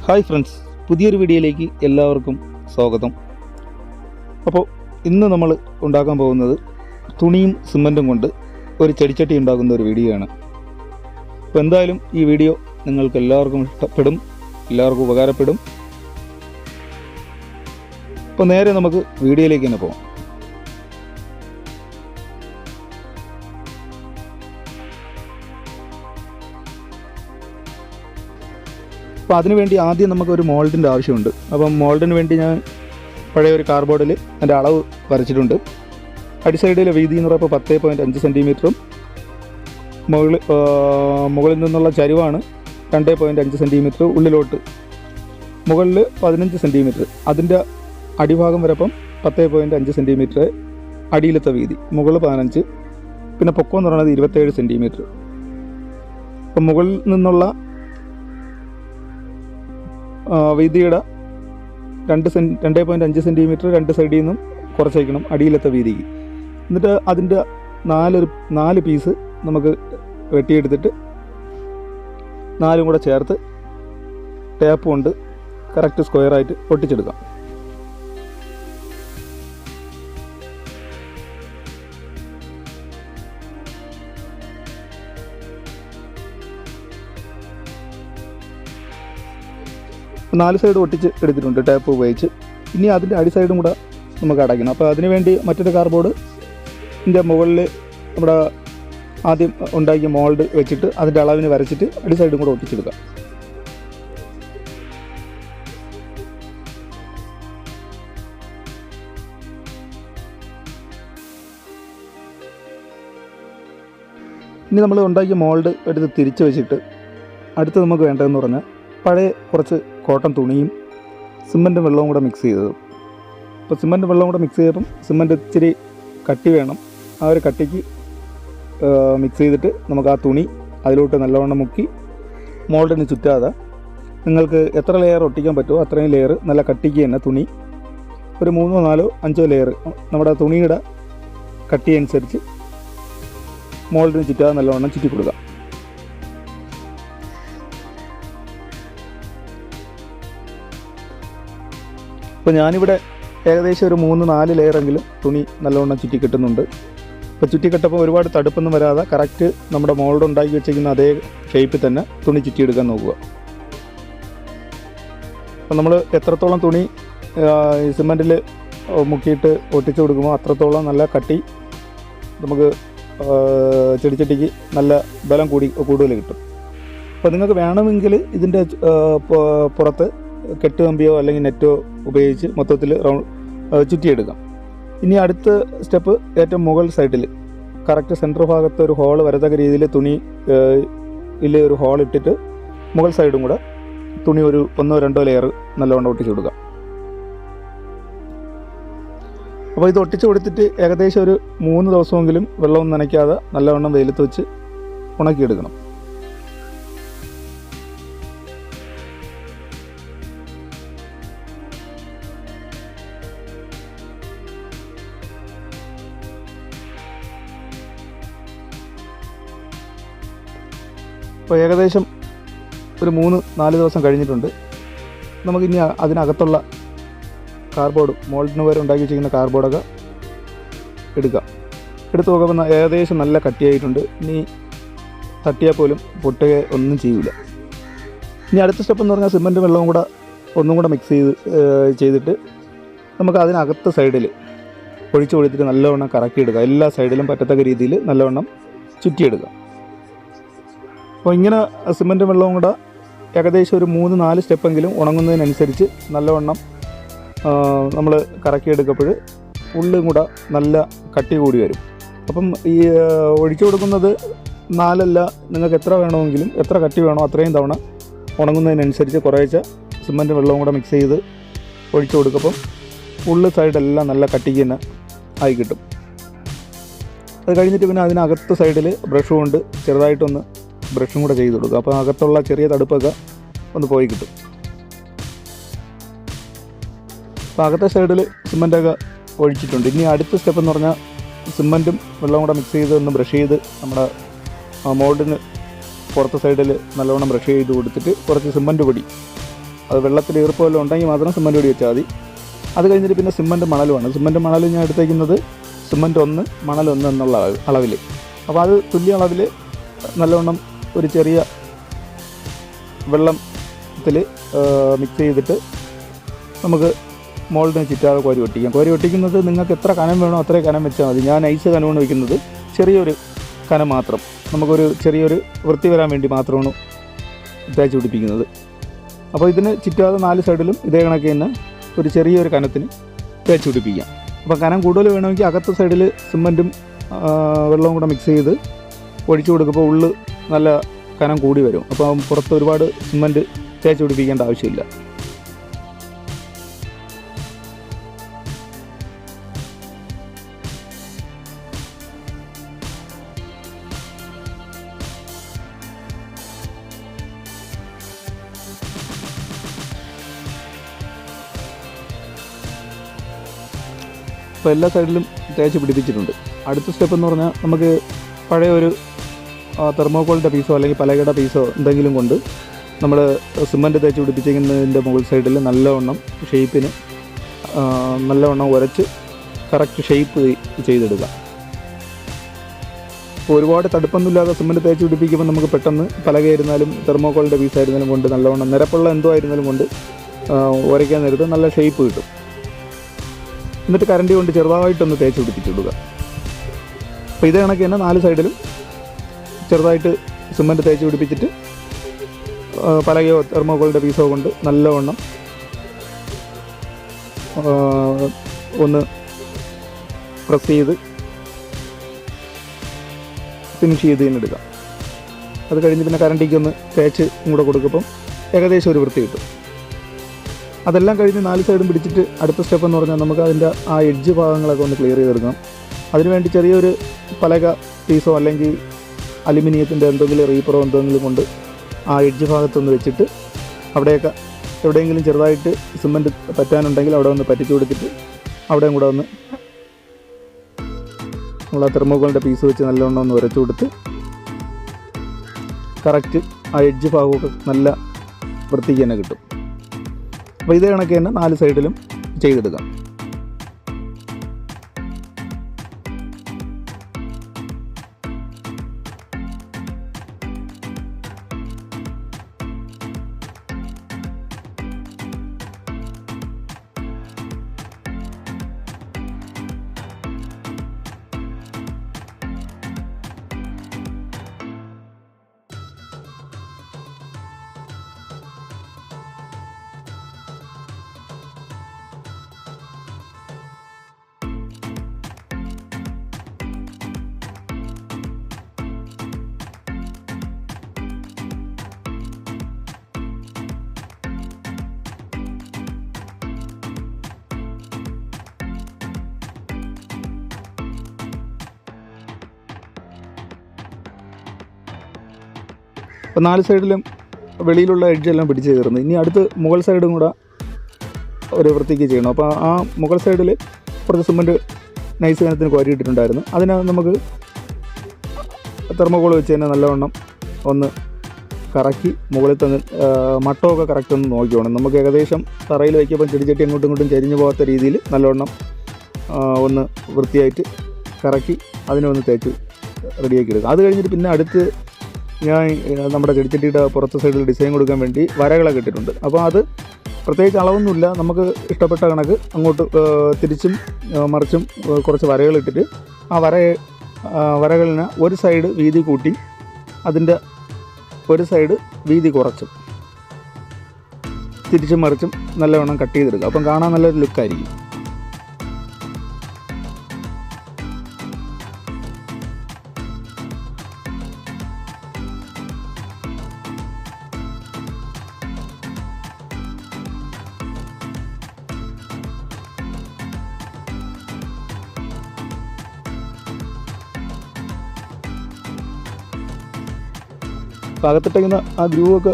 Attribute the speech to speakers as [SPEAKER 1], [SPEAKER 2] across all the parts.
[SPEAKER 1] Hi friends, പുതിയൊരു വീഡിയോയിലേക്ക് എല്ലാവർക്കും സ്വാഗതം. അപ്പോൾ ഇന്ന് നമ്മൾ ഉണ്ടാക്കാൻ പോകുന്നത് തുണിയും സിമൻറ്റും കൊണ്ട് ഒരു ചെടിച്ചട്ടി ഉണ്ടാക്കുന്ന ഒരു വീഡിയോ ആണ്. അപ്പോൾ എന്തായാലും ഈ വീഡിയോ നിങ്ങൾക്ക് എല്ലാവർക്കും ഇഷ്ടപ്പെടും, എല്ലാവർക്കും ഉപകാരപ്പെടും. അപ്പോൾ നേരെ നമുക്ക് വീഡിയോയിലേക്ക് തന്നെ പോകാം. അപ്പോൾ അതിനുവേണ്ടി ആദ്യം നമുക്കൊരു മോൾഡിൻ്റെ ആവശ്യമുണ്ട്. അപ്പം മോൾഡിന് വേണ്ടി ഞാൻ പഴയ ഒരു കാർഡ്ബോർഡിൽ എൻ്റെ അളവ് വരച്ചിട്ടുണ്ട്. അടിസൈഡിലെ വീതി എന്ന് പറയുമ്പോൾ 10.5 സെൻറ്റിമീറ്ററും മുകളിൽ നിന്നുള്ള ചരിവാണ് 2.5 സെൻറ്റിമീറ്റർ, ഉള്ളിലോട്ട് മുകളിൽ 15 സെൻറ്റിമീറ്റർ, അതിൻ്റെ അടിഭാഗം വരപ്പം 10.5 സെൻറ്റിമീറ്റർ അടിയിലത്തെ വീതി, മുകളിൽ 15, പിന്നെ പൊക്കം എന്ന് പറയുന്നത് 27 സെൻറ്റിമീറ്റർ. അപ്പം മുകളിൽ നിന്നുള്ള വീതിയുടെ 2.5 സെൻറ്റിമീറ്റർ രണ്ട് സൈഡിൽ നിന്നും കുറച്ചേക്കണം അടിയിലത്തെ വീതിക്ക്. എന്നിട്ട് അതിൻ്റെ 4 പീസ് നമുക്ക് വെട്ടിയെടുത്തിട്ട് 4 കൂടെ ചേർത്ത് ടേപ്പ് കൊണ്ട് കറക്റ്റ് സ്ക്വയറായിട്ട് ഒട്ടിച്ചെടുക്കാം. നാല് സൈഡ് ഒട്ടിച്ച് എടുത്തിട്ടുണ്ട് ടേപ്പ് ഉപയോഗിച്ച്. ഇനി അതിൻ്റെ അടി സൈഡും കൂടെ നമുക്ക് അടയ്ക്കണം. അപ്പോൾ അതിനുവേണ്ടി മറ്റൊരു കാർഡ്ബോർഡിൻ്റെ മുകളിൽ നമ്മുടെ ആദ്യം ഉണ്ടാക്കിയ മോൾഡ് വെച്ചിട്ട് അതിൻ്റെ അളവിന് വരച്ചിട്ട് അടി സൈഡും കൂടെ ഒട്ടിച്ചെടുക്കാം. ഇനി നമ്മൾ ഉണ്ടാക്കിയ മോൾഡ് എടുത്ത് തിരിച്ച് വെച്ചിട്ട് അടുത്ത് നമുക്ക് വേണ്ടതെന്ന് പറഞ്ഞാൽ പഴയ കുറച്ച് കോട്ടൺ തുണിയും സിമൻറ്റും വെള്ളവും കൂടെ മിക്സ് ചെയ്തത്. അപ്പോൾ സിമൻറ്റും വെള്ളവും കൂടെ മിക്സ് ചെയ്തപ്പം സിമൻറ്റ് ഇച്ചിരി കട്ടി വേണം. ആ ഒരു കട്ടിക്ക് മിക്സ് ചെയ്തിട്ട് നമുക്ക് ആ തുണി അതിലോട്ട് നല്ലവണ്ണം മുക്കി മോൾഡിന് ചുറ്റാതെ നിങ്ങൾക്ക് എത്ര ലെയർ ഒട്ടിക്കാൻ പറ്റുമോ അത്രയും ലെയർ നല്ല കട്ടിക്ക് തന്നെ തുണി ഒരു 3, 4, 5 ലെയർ നമ്മുടെ തുണിയുടെ കട്ടി അനുസരിച്ച് മോൾഡിന് ചുറ്റാതെ നല്ലവണ്ണം ചുറ്റി കൊടുക്കുക. അപ്പോൾ ഞാനിവിടെ ഏകദേശം ഒരു 3-4 ലെയറെങ്കിലും തുണി നല്ലവണ്ണം ചുറ്റി കെട്ടുന്നുണ്ട്. അപ്പോൾ ചുറ്റി കെട്ടപ്പോൾ ഒരുപാട് തടുപ്പൊന്നും വരാതെ കറക്റ്റ് നമ്മുടെ മോൾഡ് ഉണ്ടാക്കി വെച്ചിരിക്കുന്ന അതേ ഷേപ്പിൽ തന്നെ തുണി ചുറ്റിയെടുക്കാൻ നോക്കുക. അപ്പോൾ നമ്മൾ എത്രത്തോളം തുണി സിമൻറ്റിൽ മുക്കിയിട്ട് ഒട്ടിച്ചു കൊടുക്കുമ്പോൾ അത്രത്തോളം നല്ല കട്ടി നമുക്ക് ചെടിച്ചട്ടിക്ക് നല്ല ബലം കൂടുതൽ കിട്ടും. അപ്പോൾ നിങ്ങൾക്ക് വേണമെങ്കിൽ ഇതിൻ്റെ പുറത്ത് കെട്ട് കമ്പിയോ അല്ലെങ്കിൽ നെറ്റോ ഉപയോഗിച്ച് മൊത്തത്തിൽ ചുറ്റിയെടുക്കാം. ഇനി അടുത്ത സ്റ്റെപ്പ് ഏറ്റവും മുകൾ സൈഡിൽ കറക്റ്റ് സെൻറ്റർ ഭാഗത്ത് ഒരു ഹോൾ വരത്തക്ക രീതിയിൽ തുണിയിൽ ഒരു ഹോൾ ഇട്ടിട്ട് മുകൾ സൈഡും കൂടെ തുണി ഒരു 1-2 ലെയർ നല്ലവണ്ണം ഒട്ടിച്ചു കൊടുക്കാം. അപ്പോൾ ഇത് ഒട്ടിച്ചു കൊടുത്തിട്ട് ഏകദേശം ഒരു 3 ദിവസമെങ്കിലും വെള്ളവും നനയ്ക്കാതെ നല്ലവണ്ണം വെയിലത്ത് വെച്ച് ഉണക്കിയെടുക്കണം. അപ്പോൾ ഏകദേശം ഒരു 3-4 ദിവസം കഴിഞ്ഞിട്ടുണ്ട്. നമുക്കിനി അതിനകത്തുള്ള കാർഡ്ബോർഡ് മോൾഡിന് വരെ ഉണ്ടാക്കി വെച്ചിരിക്കുന്ന കാർഡ്ബോർഡൊക്കെ എടുക്കാം. എടുത്ത് നോക്കുമ്പോൾ ഏകദേശം നല്ല കട്ടിയായിട്ടുണ്ട്. ഇനി തട്ടിയാൽ പോലും പൊട്ടുക ഒന്നും ചെയ്യില്ല. ഇനി അടുത്ത സ്റ്റെപ്പ് എന്ന് പറഞ്ഞാൽ സിമൻറ്റ് വെള്ളവും കൂടെ ഒന്നും കൂടെ മിക്സ് ചെയ്തിട്ട് നമുക്ക് അതിനകത്ത് സൈഡിൽ ഒഴിച്ചു കൊടുത്തിട്ട് നല്ലവണ്ണം കറക്കിയെടുക്കുക. എല്ലാ സൈഡിലും പറ്റത്തക്ക രീതിയിൽ നല്ലവണ്ണം ചുറ്റിയെടുക്കുക. അപ്പോൾ ഇങ്ങനെ സിമൻറ്റും വെള്ളവും കൂടെ ഏകദേശം ഒരു 3-4 സ്റ്റെപ്പെങ്കിലും ഉണങ്ങുന്നതിനനുസരിച്ച് നല്ലവണ്ണം നമ്മൾ കറക്കിയെടുക്കുമ്പോൾ ഉള്ളും കൂടെ നല്ല കട്ടി കൂടി വരും. അപ്പം ഈ ഒഴിച്ചു കൊടുക്കുന്നത് 4 അല്ല, നിങ്ങൾക്ക് എത്ര വേണമെങ്കിലും എത്ര കട്ടി വേണോ അത്രയും തവണ ഉണങ്ങുന്നതിനനുസരിച്ച് കുറേശ്ശെ സിമൻറ്റും വെള്ളവും കൂടെ മിക്സ് ചെയ്ത് ഒഴിച്ചു കൊടുക്കുമ്പം ഉള്ളു സൈഡെല്ലാം നല്ല കട്ടിക്ക് തന്നെ ആയി കിട്ടും. അത് കഴിഞ്ഞിട്ട് പിന്നെ അതിനകത്ത് സൈഡിൽ ബ്രഷ് കൊണ്ട് ചെറുതായിട്ടൊന്ന് ബ്രഷും കൂടെ ചെയ്ത് കൊടുക്കുക. അപ്പോൾ അകത്തുള്ള ചെറിയ തടുപ്പൊക്കെ ഒന്ന് പോയി കിട്ടും. അപ്പോൾ അകത്തെ സൈഡിൽ സിമൻറ്റൊക്കെ ഒഴിച്ചിട്ടുണ്ട്. ഇനി അടുത്ത സ്റ്റെപ്പ് എന്ന് പറഞ്ഞാൽ സിമൻറ്റും വെള്ളവും കൂടെ മിക്സ് ചെയ്ത് ഒന്ന് ബ്രഷ് ചെയ്ത് നമ്മുടെ മോൾഡിന് പുറത്തെ സൈഡിൽ നല്ലവണ്ണം ബ്രഷ് ചെയ്ത് കൊടുത്തിട്ട് കുറച്ച് സിമൻറ്റ് പൊടി അത് വെള്ളത്തിൽ ഈർപ്പമല്ലോ ഉണ്ടെങ്കിൽ മാത്രം സിമൻറ്റ് പൊടി വെച്ചാൽ മതി. അത് കഴിഞ്ഞിട്ട് പിന്നെ സിമൻറ്റ് മണലുമാണ്. സിമൻറ്റ് മണൽ ഞാൻ എടുത്തേക്കുന്നത് സിമൻറ്റ് 1 മണൽ 1 എന്നുള്ള അളവിൽ. അപ്പോൾ അത് തുല്യ അളവിൽ നല്ലവണ്ണം ഒരു ചെറിയ വെള്ളത്തിൽ മിക്സ് ചെയ്തിട്ട് നമുക്ക് മോൾഡിന് ചുറ്റാതെ കോരി ഒട്ടിക്കാം. കോരി ഒട്ടിക്കുന്നത് നിങ്ങൾക്ക് എത്ര കനം വേണോ അത്രയും കനം വെച്ചാൽ മതി. ഞാൻ ഐസ് കനമാണ് വയ്ക്കുന്നത്. ചെറിയൊരു കനം മാത്രം, നമുക്കൊരു ചെറിയൊരു വൃത്തി വരാൻ വേണ്ടി മാത്രമാണ് തേച്ച് പിടിപ്പിക്കുന്നത്. അപ്പോൾ ഇതിന് ചുറ്റാതെ 4 സൈഡിലും ഇതേ കണക്ക് തന്നെ ഒരു ചെറിയൊരു കനത്തിന് തേച്ച് പിടിപ്പിക്കാം. അപ്പോൾ കനം കൂടുതൽ വേണമെങ്കിൽ അകത്തെ സൈഡിൽ സിമൻറ്റും വെള്ളവും കൂടെ മിക്സ് ചെയ്ത് ഒഴിച്ചു കൊടുക്കുമ്പോൾ ഉള്ളു നല്ല കനം കൂടി വരും. അപ്പോൾ പുറത്ത് ഒരുപാട് സിമൻറ്റ് തേച്ച് പിടിപ്പിക്കേണ്ട ആവശ്യമില്ല. അപ്പോൾ എല്ലാ സൈഡിലും തേച്ച് പിടിപ്പിച്ചിട്ടുണ്ട്. അടുത്ത സ്റ്റെപ്പ് എന്ന് പറഞ്ഞാൽ നമുക്ക് പഴയ ഒരു തെർമോക്കോളിൻ്റെ പീസോ അല്ലെങ്കിൽ പലകയുടെ പീസോ എന്തെങ്കിലും കൊണ്ട് നമ്മൾ സിമൻറ്റ് തേച്ച് പിടിപ്പിച്ചിരിക്കുന്നതിൻ്റെ മുകൾ സൈഡിൽ നല്ലവണ്ണം ഷേപ്പിന് നല്ലവണ്ണം ഉരച്ച് കറക്റ്റ് ഷേപ്പ് ചെയ്തെടുക്കുക. അപ്പോൾ ഒരുപാട് തടുപ്പൊന്നുമില്ലാതെ സിമൻറ്റ് തേച്ച് പിടിപ്പിക്കുമ്പോൾ നമുക്ക് പെട്ടെന്ന് പലകയായിരുന്നാലും തെർമോക്കോളിൻ്റെ പീസായിരുന്നാലും കൊണ്ട് നല്ലവണ്ണം നിരപ്പുള്ള എന്തോ ആയിരുന്നാലും കൊണ്ട് ഉരയ്ക്കാൻ നേരത്ത് നല്ല ഷേപ്പ് കിട്ടും. എന്നിട്ട് കരണ്ടി കൊണ്ട് ചെറുതായിട്ടൊന്ന് തേച്ച് പിടിപ്പിച്ചിടുക. അപ്പോൾ ഇതേ കണക്ക് തന്നെ 4 സൈഡിലും ചെറുതായിട്ട് സിമൻറ്റ് തേച്ച് പിടിപ്പിച്ചിട്ട് പലകയോ തെർമോക്കോളിൻ്റെ പീസോ കൊണ്ട് നല്ലവണ്ണം ഒന്ന് പ്രസ് ചെയ്ത് ഫിനിഷ് ചെയ്ത് തന്നെ എടുക്കാം. അത് കഴിഞ്ഞ് പിന്നെ കരണ്ടിക്കൊന്ന് തേച്ച് കൂടെ കൊടുക്കുമ്പം ഏകദേശം ഒരു വൃത്തി കിട്ടും. അതെല്ലാം കഴിഞ്ഞ് 4 സൈഡും പിടിച്ചിട്ട് അടുത്ത സ്റ്റെപ്പ് എന്ന് പറഞ്ഞാൽ നമുക്ക് അതിൻ്റെ ആ എഡ്ജ് ഭാഗങ്ങളൊക്കെ ഒന്ന് ക്ലിയർ ചെയ്തെടുക്കണം. അതിനുവേണ്ടി ചെറിയൊരു പലക പീസോ അല്ലെങ്കിൽ അലുമിനിയത്തിൻ്റെ എന്തെങ്കിലും റീപ്പറോ എന്തെങ്കിലും കൊണ്ട് ആ എഡ്ജ് ഭാഗത്തൊന്ന് വെച്ചിട്ട് അവിടെയൊക്കെ എവിടെയെങ്കിലും ചെറുതായിട്ട് സിമൻറ്റ് പറ്റാനുണ്ടെങ്കിൽ അവിടെ ഒന്ന് പറ്റിച്ചു കൊടുത്തിട്ട് അവിടെയും കൂടെ ഒന്ന് നമ്മൾ ആ തെർമോക്കോളിൻ്റെ പീസ് വെച്ച് നല്ലവണ്ണം ഒന്ന് ഉരച്ചു കൊടുത്ത് കറക്റ്റ് ആ എഡ്ജ് ഭാഗമൊക്കെ നല്ല വൃത്തിക്ക് തന്നെ കിട്ടും. അപ്പോൾ ഇതേ കണക്ക് തന്നെ 4 സൈഡിലും ചെയ്തെടുക്കാം. അപ്പോൾ 4 സൈഡിലും വെളിയിലുള്ള എഡ്ജെല്ലാം പിടിച്ച് കയറുന്നു. ഇനി അടുത്ത് മുകൾ സൈഡും കൂടെ ഒരു വൃത്തിക്ക് ചെയ്യണം. അപ്പോൾ ആ മുകൾ സൈഡിൽ കുറച്ച് സിമൻറ്റ് നൈസ് കനത്തിന് കോരിയിട്ടിട്ടുണ്ടായിരുന്നു. അതിനകത്ത് നമുക്ക് തെർമോക്കോൾ വെച്ച് തന്നെ നല്ലവണ്ണം ഒന്ന് കറക്കി മുകളിൽ തന്നെ മട്ടമൊക്കെ കറക്റ്റ് ഒന്ന് നോക്കിക്കോണം. നമുക്ക് ഏകദേശം തറയിൽ വയ്ക്കുമ്പോൾ ചെടിച്ചട്ടി അങ്ങോട്ടും ഇങ്ങോട്ടും ചരിഞ്ഞു പോകാത്ത രീതിയിൽ നല്ലവണ്ണം ഒന്ന് വൃത്തിയായിട്ട് കറക്കി അതിനൊന്ന് തേച്ച് റെഡിയാക്കി എടുക്കുക. അത് കഴിഞ്ഞിട്ട് പിന്നെ അടുത്ത് ഞാൻ നമ്മുടെ ചെടിച്ചട്ടിയുടെ പുറത്തെ സൈഡിൽ ഡിസൈൻ കൊടുക്കാൻ വേണ്ടി വരകളൊക്കെ ഇട്ടിട്ടുണ്ട്. അപ്പോൾ അത് പ്രത്യേകിച്ച് അളവൊന്നുമില്ല, നമുക്ക് ഇഷ്ടപ്പെട്ട കണക്ക് അങ്ങോട്ട് തിരിച്ചും മറിച്ചും കുറച്ച് വരകളിട്ടിട്ട് ആ വരകളിന് ഒരു സൈഡ് വീതി കൂട്ടി അതിൻ്റെ ഒരു സൈഡ് വീതി കുറച്ചും തിരിച്ചും മറിച്ചും നല്ലവണ്ണം കട്ട് ചെയ്തെടുക്കുക. അപ്പം കാണാൻ നല്ലൊരു ലുക്കായിരിക്കും. അകത്തിട്ടേക്കുന്ന ആ ഗ്രൂവൊക്കെ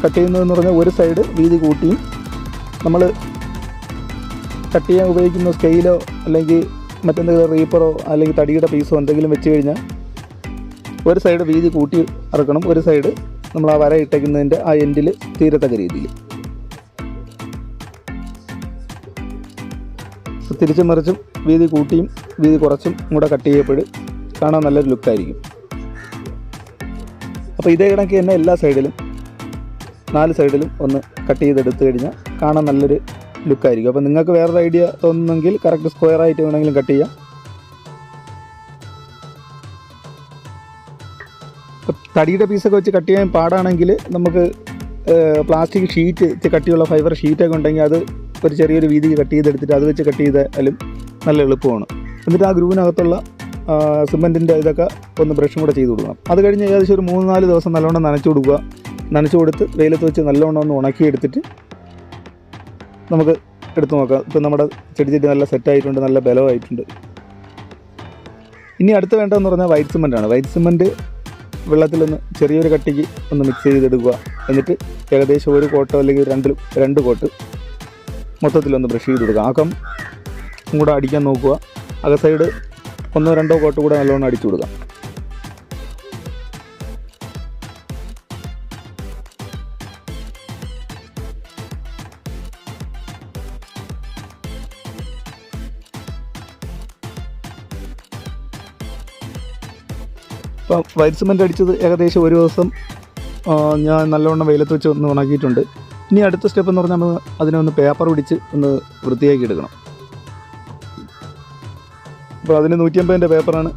[SPEAKER 1] കട്ട് ചെയ്യുന്നതെന്ന് പറഞ്ഞാൽ ഒരു സൈഡ് വീതി കൂട്ടിയും നമ്മൾ കട്ട് ചെയ്യാൻ ഉപയോഗിക്കുന്ന സ്കെയിലോ അല്ലെങ്കിൽ മറ്റെന്തെങ്കിലും റീപ്പറോ അല്ലെങ്കിൽ തടിയുടെ പീസോ എന്തെങ്കിലും വെച്ച് കഴിഞ്ഞാൽ ഒരു സൈഡ് വീതി കൂട്ടി ഇറക്കണം, ഒരു സൈഡ് നമ്മൾ ആ വര ഇട്ടേക്കുന്നതിൻ്റെ ആ എൻഡിൽ തീരത്തക്ക രീതിയിൽ. തിരിച്ചും മറിച്ചും വീതി കൂട്ടിയും വീതി കുറച്ചും കൂടെ കട്ട് ചെയ്യപ്പോൾ കാണാൻ നല്ലൊരു ലുക്കായിരിക്കും. അപ്പോൾ ഇതേ കണക്ക് തന്നെ എല്ലാ സൈഡിലും 4 സൈഡിലും ഒന്ന് കട്ട് ചെയ്തെടുത്ത് കഴിഞ്ഞാൽ കാണാൻ നല്ലൊരു ലുക്കായിരിക്കും. അപ്പോൾ നിങ്ങൾക്ക് വേറൊരു ഐഡിയ തോന്നുന്നെങ്കിൽ കറക്റ്റ് സ്ക്വയറായിട്ട് വേണമെങ്കിലും കട്ട് ചെയ്യാം. ഇപ്പോൾ തടിയുടെ പീസൊക്കെ വെച്ച് കട്ട് ചെയ്യാൻ പാടാണെങ്കിൽ നമുക്ക് പ്ലാസ്റ്റിക് ഷീറ്റ് കട്ടിയുള്ള ഫൈബർ ഷീറ്റൊക്കെ ഉണ്ടെങ്കിൽ അത് ഒരു ചെറിയൊരു വീതിക്ക് കട്ട് ചെയ്തെടുത്തിട്ട് അത് വെച്ച് കട്ട് ചെയ്താലും നല്ല എളുപ്പമാണ്. എന്നിട്ട് ആ ഗ്രൂവിനകത്തുള്ള സിമെൻറ്റിൻ്റെ ഇതൊക്കെ ഒന്ന് ബ്രഷും കൂടെ ചെയ്ത് കൊടുക്കണം. അത് കഴിഞ്ഞ് ഏകദേശം ഒരു 3-4 ദിവസം നല്ലോണം നനച്ചു കൊടുക്കുക. നനച്ചു കൊടുത്ത് വെയിലത്ത് വെച്ച് നല്ലോണം ഒന്ന് ഉണക്കിയെടുത്തിട്ട് നമുക്ക് എടുത്ത് നോക്കാം. ഇപ്പം നമ്മുടെ ചെടി നല്ല സെറ്റായിട്ടുണ്ട്, നല്ല ബലമായിട്ടുണ്ട്. ഇനി അടുത്ത് വേണ്ടതെന്ന് പറഞ്ഞാൽ വൈറ്റ് സിമെൻറ്റാണ്. വൈറ്റ് സിമെൻറ്റ് വെള്ളത്തിലൊന്ന് ചെറിയൊരു കട്ടിക്ക് ഒന്ന് മിക്സ് ചെയ്തെടുക്കുക. എന്നിട്ട് ഏകദേശം 1 കോട്ടോ അല്ലെങ്കിൽ 2 കോട്ട് മൊത്തത്തിലൊന്ന് ബ്രഷ് ചെയ്ത് കൊടുക്കുക. ആക്കം കൂടെ അടിക്കാൻ നോക്കുക. അക സൈഡ് 1-2 കോട്ട് കൂടെ നല്ലോണം അടിച്ചു കൊടുക്കാം. ഇപ്പോൾ വൈറ്റ് സിമെൻറ്റ് അടിച്ചത് ഏകദേശം 1 ദിവസം ഞാൻ നല്ലവണ്ണം വെയിലത്ത് വെച്ച് ഒന്ന് ഉണക്കിയിട്ടുണ്ട്. ഇനി അടുത്ത സ്റ്റെപ്പ് എന്ന് പറഞ്ഞാൽ നമ്മൾ അതിനെ ഒന്ന് പേപ്പർ പിടിച്ച് ഒന്ന് വൃത്തിയാക്കി എടുക്കണം. അപ്പോൾ അതിന് 150ൻ്റെ പേപ്പറാണ്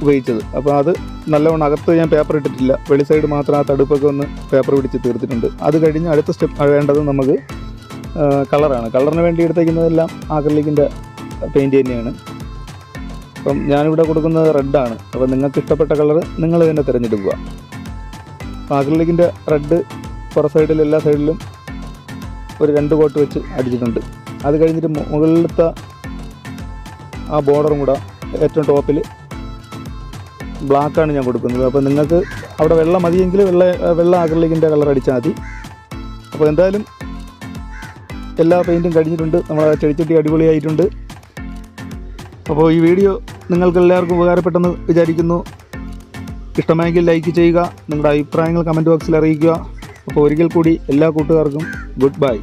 [SPEAKER 1] ഉപയോഗിച്ചത്. അപ്പോൾ അത് നല്ലവണ്ണം അകത്ത് ഞാൻ പേപ്പർ ഇട്ടിട്ടില്ല, വെളി സൈഡ് മാത്രം ആ തടുപ്പൊക്കെ ഒന്ന് പേപ്പർ പിടിച്ച് തീർത്തിട്ടുണ്ട്. അത് കഴിഞ്ഞ് അടുത്ത സ്റ്റെപ്പ് വേണ്ടത് നമുക്ക് കളറാണ്. കളറിന് വേണ്ടി എടുത്തേക്കുന്നതെല്ലാം ആക്രിലിക്കിൻ്റെ പെയിൻറ്റ് തന്നെയാണ്. അപ്പം ഞാനിവിടെ കൊടുക്കുന്നത് റെഡാണ്. അപ്പോൾ നിങ്ങൾക്ക് ഇഷ്ടപ്പെട്ട കളർ നിങ്ങൾ തന്നെ തിരഞ്ഞെടുക്കുക. ആക്രിലിക്കിൻ്റെ റെഡ് പുറ സൈഡിൽ എല്ലാ സൈഡിലും ഒരു 2 കോട്ട് വെച്ച് അടിച്ചിട്ടുണ്ട്. അത് കഴിഞ്ഞിട്ട് മുകളിലത്തെ ആ ബോർഡറും കൂടെ ഏറ്റവും ടോപ്പിൽ ബ്ലാക്കാണ് ഞാൻ കൊടുക്കുന്നത്. അപ്പോൾ നിങ്ങൾക്ക് അവിടെ വെള്ള മതിയെങ്കിൽ വെള്ള ആക്രിലിക്കിൻ്റെ കളർ അടിച്ചാൽ മതി. അപ്പോൾ എന്തായാലും എല്ലാ പെയിൻറ്റും കഴിഞ്ഞിട്ടുണ്ട്. നമ്മളെ ചെടിച്ചട്ടി അടിപൊളിയായിട്ടുണ്ട്. അപ്പോൾ ഈ വീഡിയോ നിങ്ങൾക്കെല്ലാവർക്കും ഉപകാരപ്പെട്ടെന്ന് വിചാരിക്കുന്നു. ഇഷ്ടമായെങ്കിൽ ലൈക്ക് ചെയ്യുക, നിങ്ങളുടെ അഭിപ്രായങ്ങൾ കമൻറ്റ് ബോക്സിൽ അറിയിക്കുക. അപ്പോൾ ഒരിക്കൽ കൂടി എല്ലാ കൂട്ടുകാർക്കും ഗുഡ് ബൈ.